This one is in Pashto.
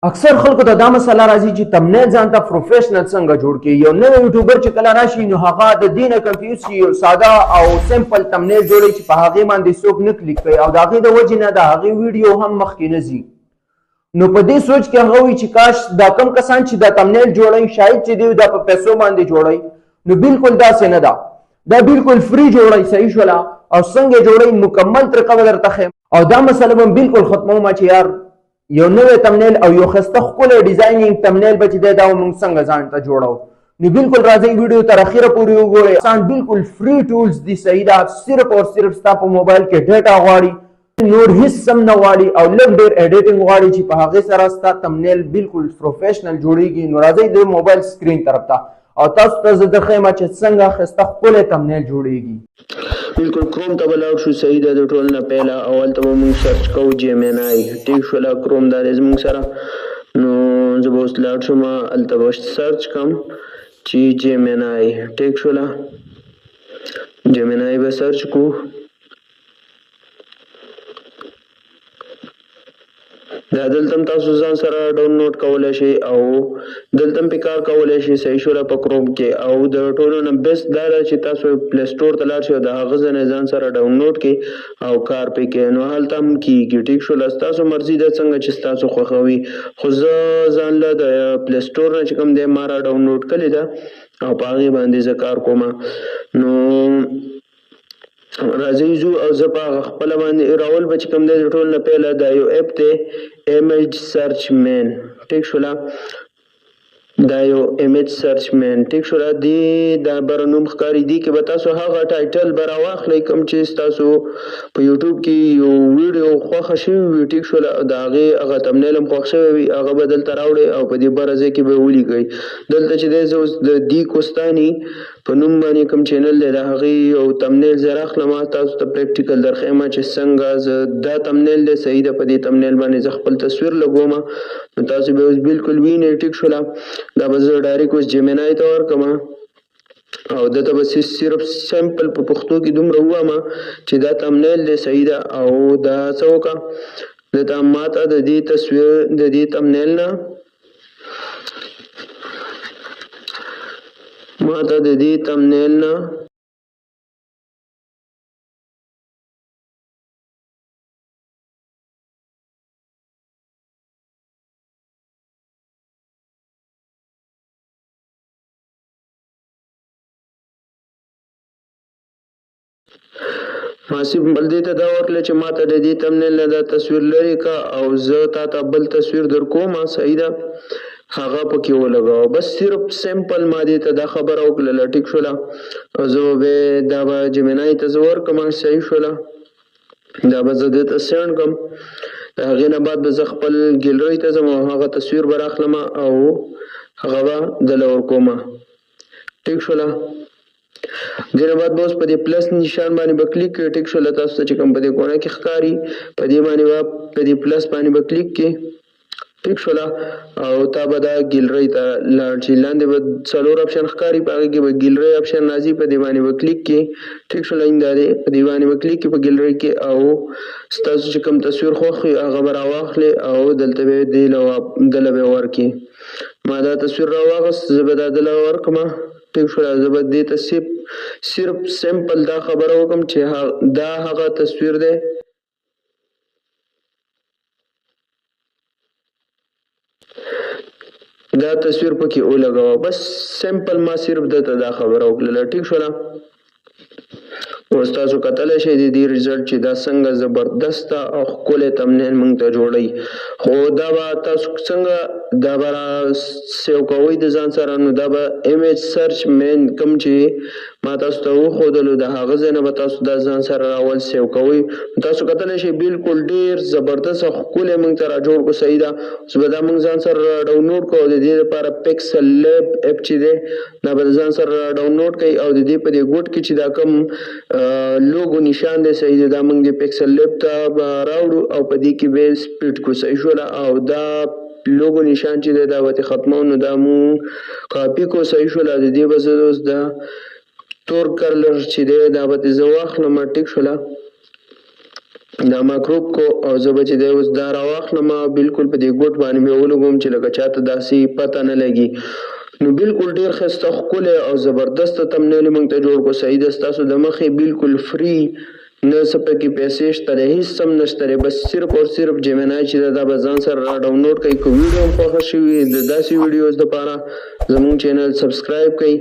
اکثر خلکو ته دا مسله راځي چې تمنیل ځان ته پروفیشنل څنګه جوړ کړي. یو نوی یوټیوبر چې کله راشي نو هغه د دې نه کنفیوز شي، یو ساده او سمپل تمنیل جوړوي چې په هغې باندې څوک نه کلیک کوي او د هغې د وجې نه د هغې ویډیو هم مخکې نه ځي. نو په دې سوچ کې هغه وایي چې کاش دا کم کسان چې دا تمنیل جوړوي شاید چې دوی دا په پیسو باندې جوړوي. نو بالکل داسې نه ده، دا بالکل فری جوړوي. صحیح شوله؟ او څنګه جوړوي مکمل طریقه به درته ښیم او دا مسله به بالکل ختموم چې یار یو نوی تمنیل او یو ښایسته ښکلی ډیزاینینګ تمنیل به چې دی دا موږ څنګه ځان ته جوړو. نو بالکل راځئ ویډیو تر اخره پورې وګورئ. آسان بالکل فری ټولز دي. صحیح ده؟ صرف او صرف ستا په موبایل کې ډیټا غواړي، نور هیڅ هم نه غواړي او لږ ډېر ایډیټینګ غواړي چې په هغې سره ستا تمنیل بالکل پروفیشنل جوړیږي. نو راځئ د موبایل سکرین طرف ته او تاسو ته زه درښیم چې څنګه ښایسته ښکلی تمنیل جوړیږي. بالکل کروم ته به لاړ شو. صحیح ده؟ د ټول نه پیله اول ته به موږ سرچ کوو جیمینای. ټیک شوله؟ کروم دا دی زموږ سره. نو زه به اوس لاړ شم هلته به سرچ کړم چې جیمینای. ټیک شوله؟ جیمینای به سرچ کړو. دا دلته هم تاسو ځان سره ډاونلوډ کولی شئ او دلته هم پې کار کولی شئ. صحیح شوله؟ په کروم کې. او د ټولو نه بیسټ دا ده چې تاسو پلی سټور ته لاړ شئ او د هغه ځای نه ځان سره ډاونلوډ کړئ او کار پې کوئ. نو هلته هم کېږي. ټیک شوله؟ ستاسو مرضي ده څنګه چې ستاسو خوښوي. خو زه ځان له د پلی سټور نه چې کوم دی ما را ډاونلوډ کړې ده او په هغې باندې زه کار کوم. نو راځئ ځو او زه په هغه خپله باندې راول به چې کوم دی د ټول نه پیله دا یو اپ دی ایمیج سرچ مین. ټیک شوله؟ دا یو ایمیج سرچ مین. ټیک شوله؟ دې دا بره نوم ښکاري. دې کې به تاسو هغه ټایټل به راواخلئ کوم چې ستاسو په یوټیوب کې یو ویډیو خوښه شوي وي. ټیک شوله؟ د هغې هغه تمنیل هم خوښ شوی وي هغه به دلته راوړئ او په دې بره ځای کې به ولیکئ. دلته چې دی زه اوس د دی کوستاني په نوم باندې کوم چینل دی د هغې یو تمنیل زه راخلم تاسو ته پریکټیکل درښیم چې څنګه زه دا تمنیل دی. صحیح ده؟ په دې تمنیل باندې زه خپل تصویر لګوم نو تاسو به اوس بالکل وینئ. ټیک شوله؟ دا به زه ډایرکټ اوس جیمینای ته ورکړم او دته به صرف سمپل په پښتو کې دومره ووایم چې دا تمنیل دی. صحیح ده؟ او دا څه وکړه دته ماته د دې تصویر د دې تمنیل نه ماته د دې تمنیل نه ماسي بل دې ته دا وکړه چې ماته د دې تمنیل نه دا تصویر لرې که او زه تا ته بل تصویر در کوم. صحیح ده؟ هغه پکې ولګوه. بس صرف سمپل ما دې ته دا خبره وکړله. ټیک شوله؟ او زه به دا به جیمینای ته زه ورکړم. صحیح شوله؟ دا به زه دې ته سینډ کړم. د هغې نه بعد به زه خپل ګیلرۍ ته ځم او هغه تصویر به راخلم او هغه به دله ورکوم. ټیک شوله؟ دې نه بعد به اوس په دې پلس نشان باندې به کلیک کړئ. ټیک شوله؟ تاسو ته چې کوم په دې کونه کې ښکاري په دې باندې به په دې پلس باندې به کلیک کړئ. ټیک شوله؟ او تا به دا ګیلرۍ ته لاړ شي. لاندې به څلور اپشن ښکاري په هغې کې به ګیلرۍ اپشن راځي په دې باندې به کلیک کړئ. ټیک شوله؟ دا دی په دې باندې به کلیک کړئ په ګیلرۍ کې او ستاسو چې کوم تصویر خوښ وي هغه به راواخلئ او دلته به یې دله به ورکړئ. ما دا تصویر راواغست زه به دا دله ورکړم. ټیک شوله؟ زه به دې ته صرف سمپل دا خبره وکړم چې دا هغه تصویر دی دا تصویر پکې ولګوه. بس سمپل ما صرف دته دا خبره وکړله. ټیک شوله؟ اوس تاسو کتلی شئ د دې ریزلټ چې دا څنګه زبردسته او ښکلی تمنیل موږ ته جوړوي. خو دا به تاسو څنګه دا به را سیو کوئ د ځان سره نو دا به ایمیج سرچ مین کوم چې ما تاسو ته وښودلو د هغه ځای نه به تاسو دا ځان سره راول سیو کوئ. تاسو کتلی شئ بالکل ډېر زبردست او ښکلی موږ ته را جوړ کړو. صحیح ده؟ اوس به دا موږ ځان سره را ډاونلوډ کړو. د دې لپاره پیکسل لیب اپ چې دی دا به ځان سره را ډاونلوډ کړئ او د دې په دې ګوټ کې چې دا کوم لوګو نشان دی صحیح دی دا موږ د پیکسل لیب ته به راوړو او په دې کې به سپیډ کړو. صحیح شوله؟ او دا لوګو نشان چې دی دا به ختمو نو دا موږ کاپي کړو. صحیح شوله؟ د دې به زه اوس دا تور کلر چې دی دا به زه واخلم. ټیک شوله؟ دا مکروب کو او زه به چې دی اوس دا راواخلم بالکل په دې ګوټ باندې مې ولګوم چې لکه چاته داسې پته نه لګي نو بالکل ډیر ښایسته ښکلی او زبردسته تمنیل موږ ته جوړ کړو. صحیح ده ستاسو د مخې بالکل فری نه څه پکې پیسې شته دی هېڅ هم نشته دی بس صرف او صرف جیمینای چې دا به ځان سره را ډاونلوډ کړئ. که ویډیو هم خوښه شوي د داسې ویډیوز دپاره زموږ چینل سبسکرایب کړئ.